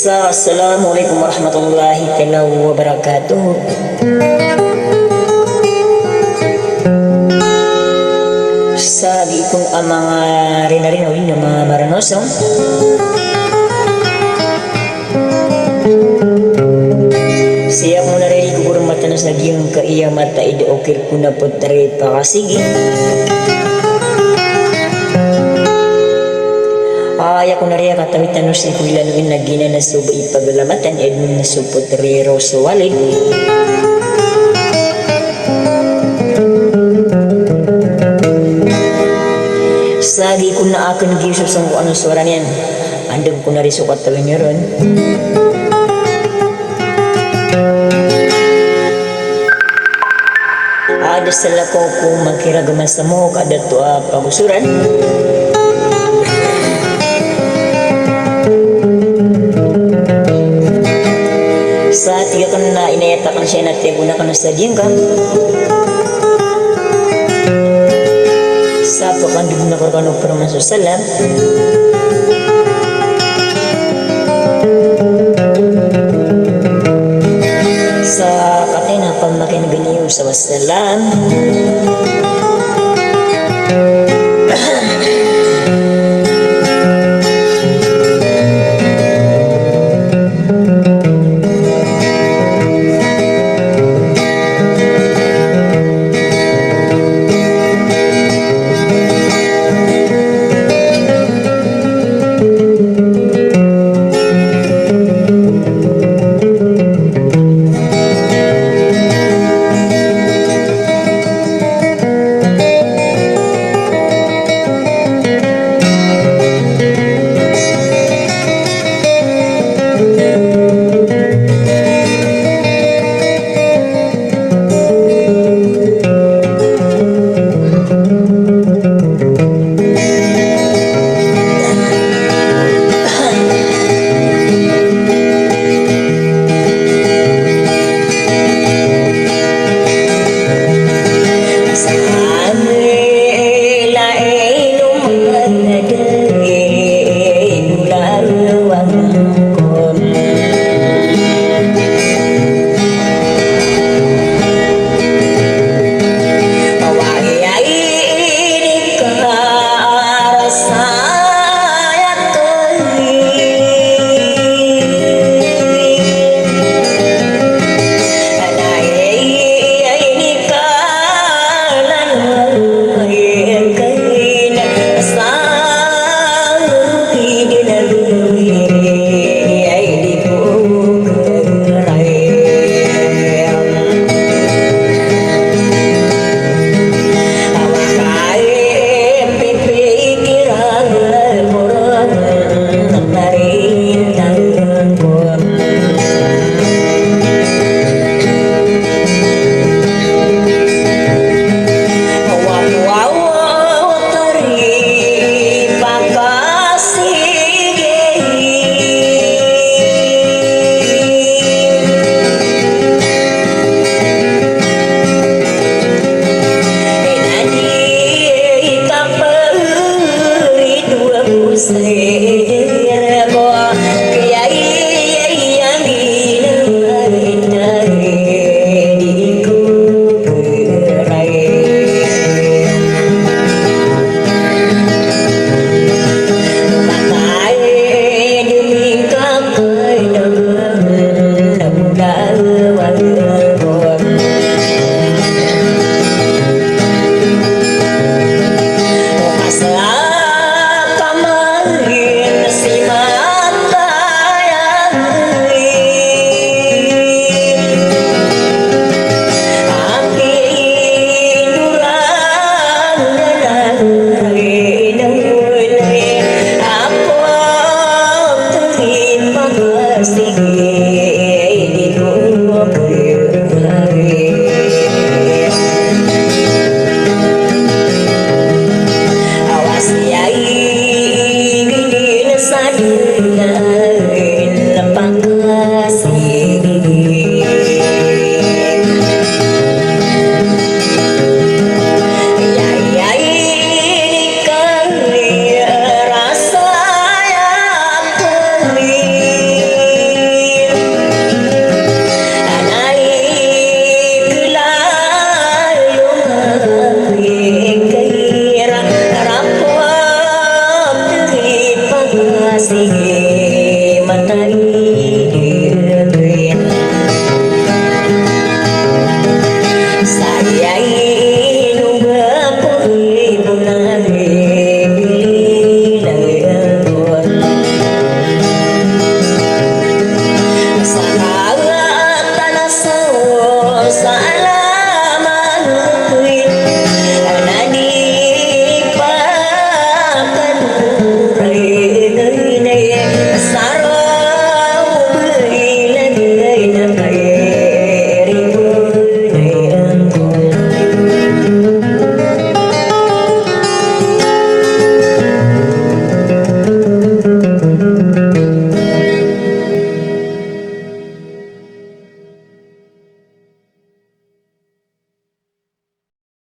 Assalamualaikum warahmatullahi taala wabarakatuh. Sa kung ang mga rinarinaw ng mga maranosong siya mo narili ko kurang matanas na giyong kaiya mata ideokir ko na po tari pakasigi ay ako nariya katawitan no si kuila nuin na gina na subo ipaglamatan edmin na supo tari roso walid sagi ko na akin gisusong kung anong suara niyan andam ko na rin sukat tawin niyo ron ada sala ko kung magkiragaman sa mo kada to pagusuran sa tiga kan na inayatakan siya na tiya guna ka na sa diyang ka sa pakandig na korkano pero masusalam sa katena pamakin biniyo sa wasalam Mari